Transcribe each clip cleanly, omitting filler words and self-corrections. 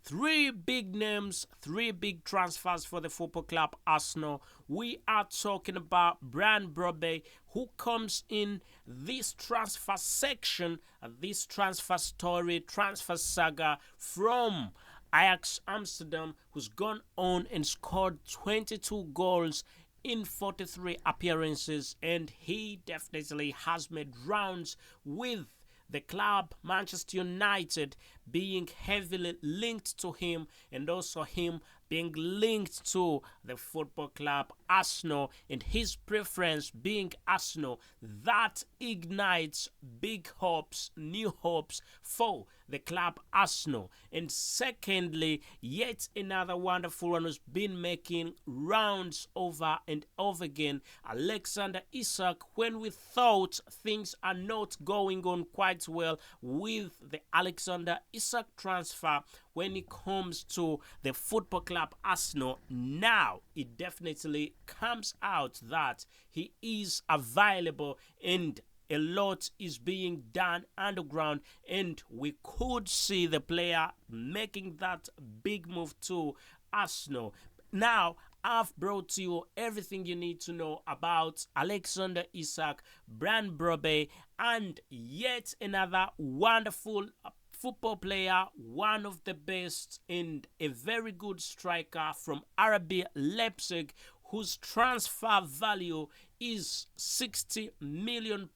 Three big names, three big transfers for the football club Arsenal. We are talking about Brobbey, who comes in this transfer section, this transfer story, transfer saga from Ajax Amsterdam, who's gone on and scored 22 goals in 43 appearances, and he definitely has made rounds with the club Manchester United being heavily linked to him, and also him being linked to the football club Arsenal, and his preference being Arsenal. That ignites big hopes, new hopes for the club Arsenal. And secondly, yet another wonderful one who's been making rounds over and over again, Alexander Isak, when we thought things are not going on quite well with the Alexander Isak transfer when it comes to the football club Arsenal. Now it definitely comes out that he is available, and a lot is being done underground, and we could see the player making that big move to Arsenal. Now, I've brought to you everything you need to know about Alexander Isak, Brobbey, and yet another wonderful football player, one of the best and a very good striker from RB Leipzig, whose transfer value is £60 million,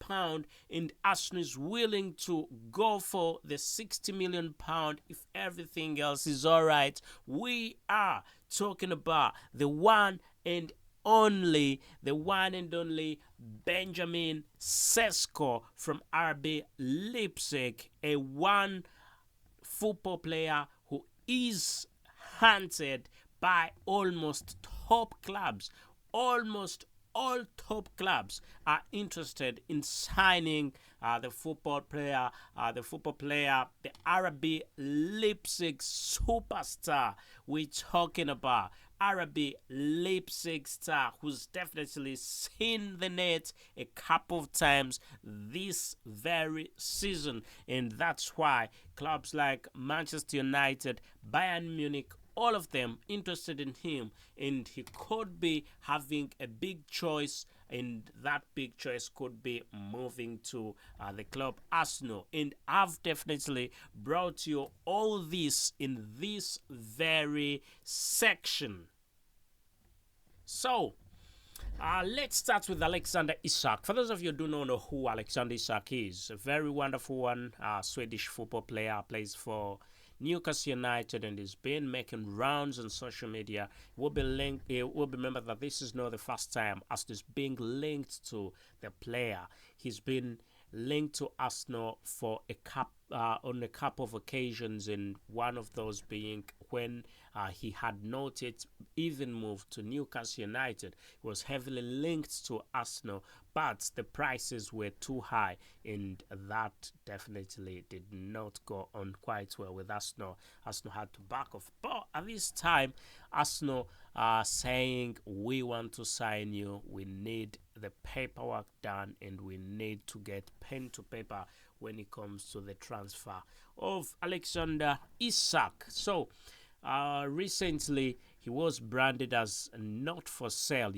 and Arsenal is willing to go for the £60 million if everything else is alright. We are talking about the one and only Benjamin Sesko from RB Leipzig, a one football player who is hunted by almost top clubs. Almost all top clubs are interested in signing the football player, the RB Leipzig superstar. We're talking about RB Leipzig star, who's definitely seen the net a couple of times this very season, and that's why clubs like Manchester United, Bayern Munich, all of them interested in him, and he could be having a big choice, and that big choice could be moving to the club Arsenal. And I've definitely brought you all this in this very section. So, let's start with Alexander Isak. For those of you who do not know who Alexander Isak is, a very wonderful one, Swedish football player, plays for Newcastle United and is been making rounds on social media. It will be remembered that this is not the first time Arsenal is being linked to the player. He's been linked to Arsenal for on a couple of occasions, and one of those being when he had not yet even moved to Newcastle United. He was heavily linked to Arsenal, but the prices were too high, and that definitely did not go on quite well with Arsenal. Arsenal had to back off, but at this time Arsenal are saying, we want to sign you, we need the paperwork done, and we need to get pen to paper when it comes to the transfer of Alexander Isak. So recently he was branded as not for sale,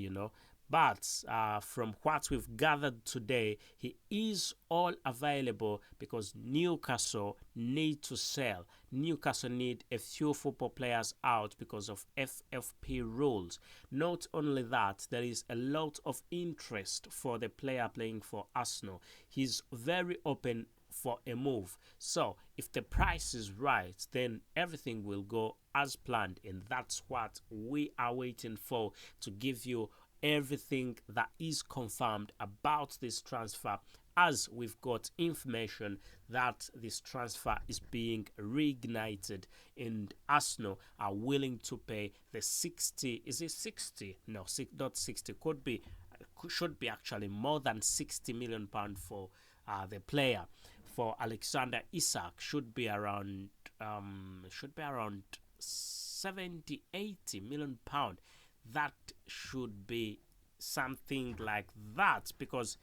but from what we've gathered today, he is all available because Newcastle need to sell. Newcastle need a few football players out because of FFP rules. Not only that, there is a lot of interest for the player playing for Arsenal. He's very open for a move. So if the price is right, then everything will go as planned, and that's what we are waiting for, to give you everything that is confirmed about this transfer, as we've got information that this transfer is being reignited, and Arsenal are willing to pay the 60. Is it 60? No, not 60. Should be actually more than £60 million for the player. For Alexander Isak, should be around 70-80 million pound. That should be something like that, because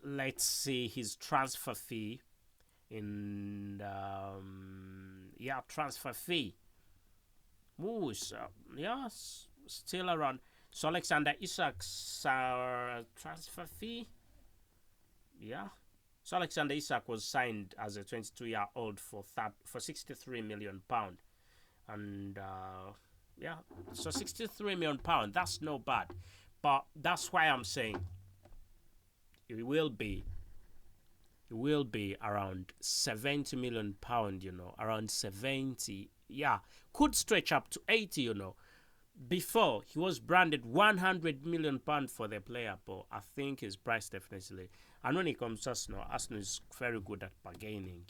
let's see his transfer fee in transfer fee. Ooh, so, still around. So Alexander Isak's transfer fee, yeah. So Alexander Isak was signed as a 22-year-old for 63 million pound, and so 63 million pound. That's no bad, but that's why I'm saying it will be around 70 million pound. Around 70. Yeah, could stretch up to 80. Before he was branded 100 million pound for the player, but I think his price definitely. And when it comes to Arsenal is very good at bargaining,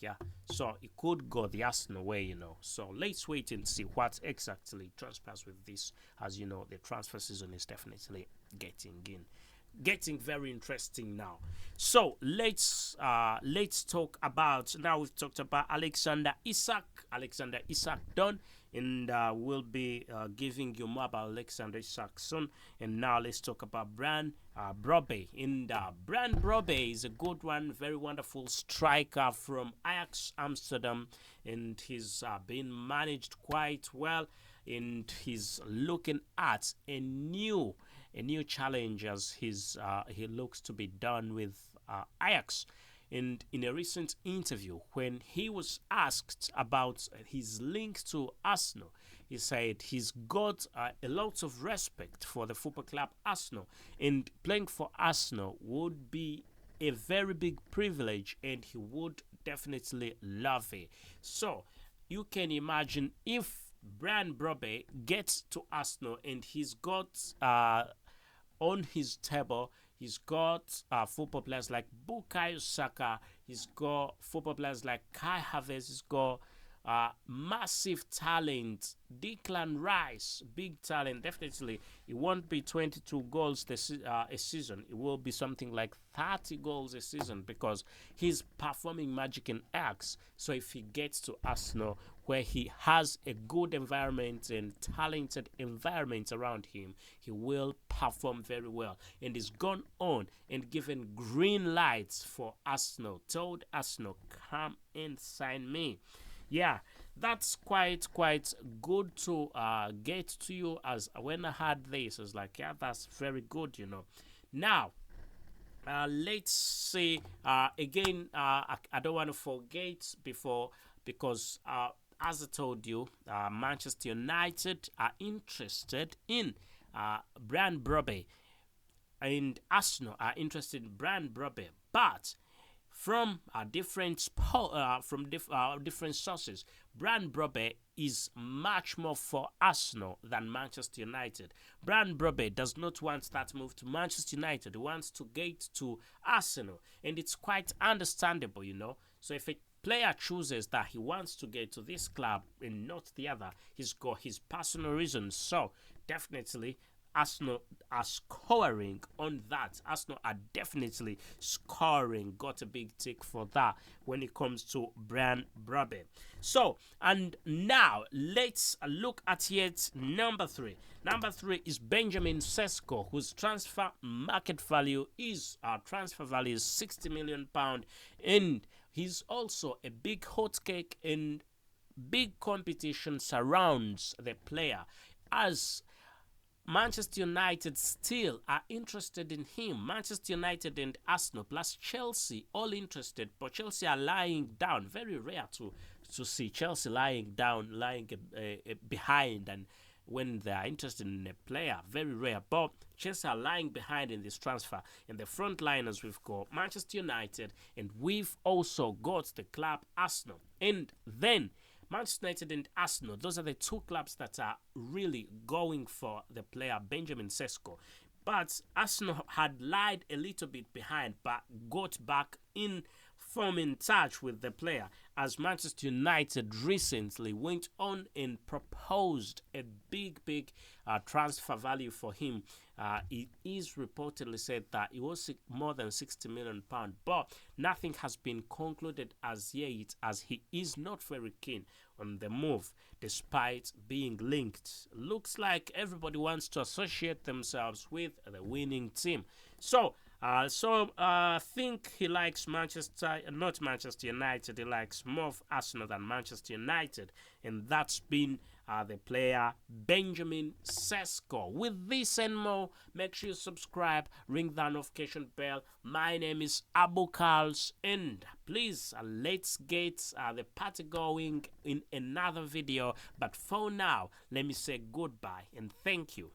so it could go the Arsenal way, So let's wait and see what exactly transpires with this. As you know, the transfer season is definitely getting very interesting now. So let's talk about, now we've talked about Alexander Isak done, and we'll be giving you more about Alexander Isak soon. And now let's talk about Brobbey. And Brobbey is a good one, very wonderful striker from Ajax Amsterdam, and he's been managed quite well, and he's looking at a new challenge as he looks to be done with Ajax. And in a recent interview, when he was asked about his link to Arsenal, he said he's got a lot of respect for the football club Arsenal, and playing for Arsenal would be a very big privilege, and he would definitely love it. So you can imagine if Brobbey gets to Arsenal and he's got on his table, he's got football players like Bukayo Saka, he's got football players like Kai Havertz, he's got massive talent, Declan Rice, big talent. Definitely, it won't be 22 goals a season. It will be something like 30 goals a season, because he's performing magic in Ajax. So if he gets to Arsenal, where he has a good environment and talented environment around him, he will perform very well. And he's gone on and given green lights for Arsenal, told Arsenal, come and sign me. Yeah, that's quite good to get to you. As when I had this, I was like, yeah, that's very good, Now, let's see, again, I don't want to forget before, because as I told you, Manchester United are interested in Brobbey, and Arsenal are interested in Brobbey, but from different sources, Brobbey is much more for Arsenal than Manchester United. Brobbey does not want that move to Manchester United. He wants to get to Arsenal, and it's quite understandable, So if a player chooses that he wants to get to this club and not the other, he's got his personal reasons. So definitely Arsenal are scoring on that. Arsenal are definitely scoring. Got a big tick for that when it comes to Brobbey. So, and now let's look at yet number 3. Number 3 is Benjamin Sesko, whose transfer value is 60 million pound, and he's also a big hot cake, and big competition surrounds the player, as Manchester United still are interested in him. Manchester United and Arsenal plus Chelsea all interested, but Chelsea are lying down. Very rare to see Chelsea lying behind, and when they are interested in a player, very rare. But Chelsea are lying behind in this transfer. In the front liners, we've got Manchester United, and we've also got the club Arsenal. And then Manchester United and Arsenal, those are the two clubs that are really going for the player Benjamin Sesko. But Arsenal had lied a little bit behind, but got back in form, in touch with the player, as Manchester United recently went on and proposed a big transfer value for him. It is reportedly said that it was more than 60 million pounds, but nothing has been concluded as yet, as he is not very keen on the move, despite being linked. Looks like everybody wants to associate themselves with the winning team. So I think he likes not Manchester United. He likes more of Arsenal than Manchester United, and that's been the player Benjamin Sesko. With this and more, make sure you subscribe, ring the notification bell. My name is Abu Carls, and please let's get the party going in another video. But for now, let me say goodbye and thank you.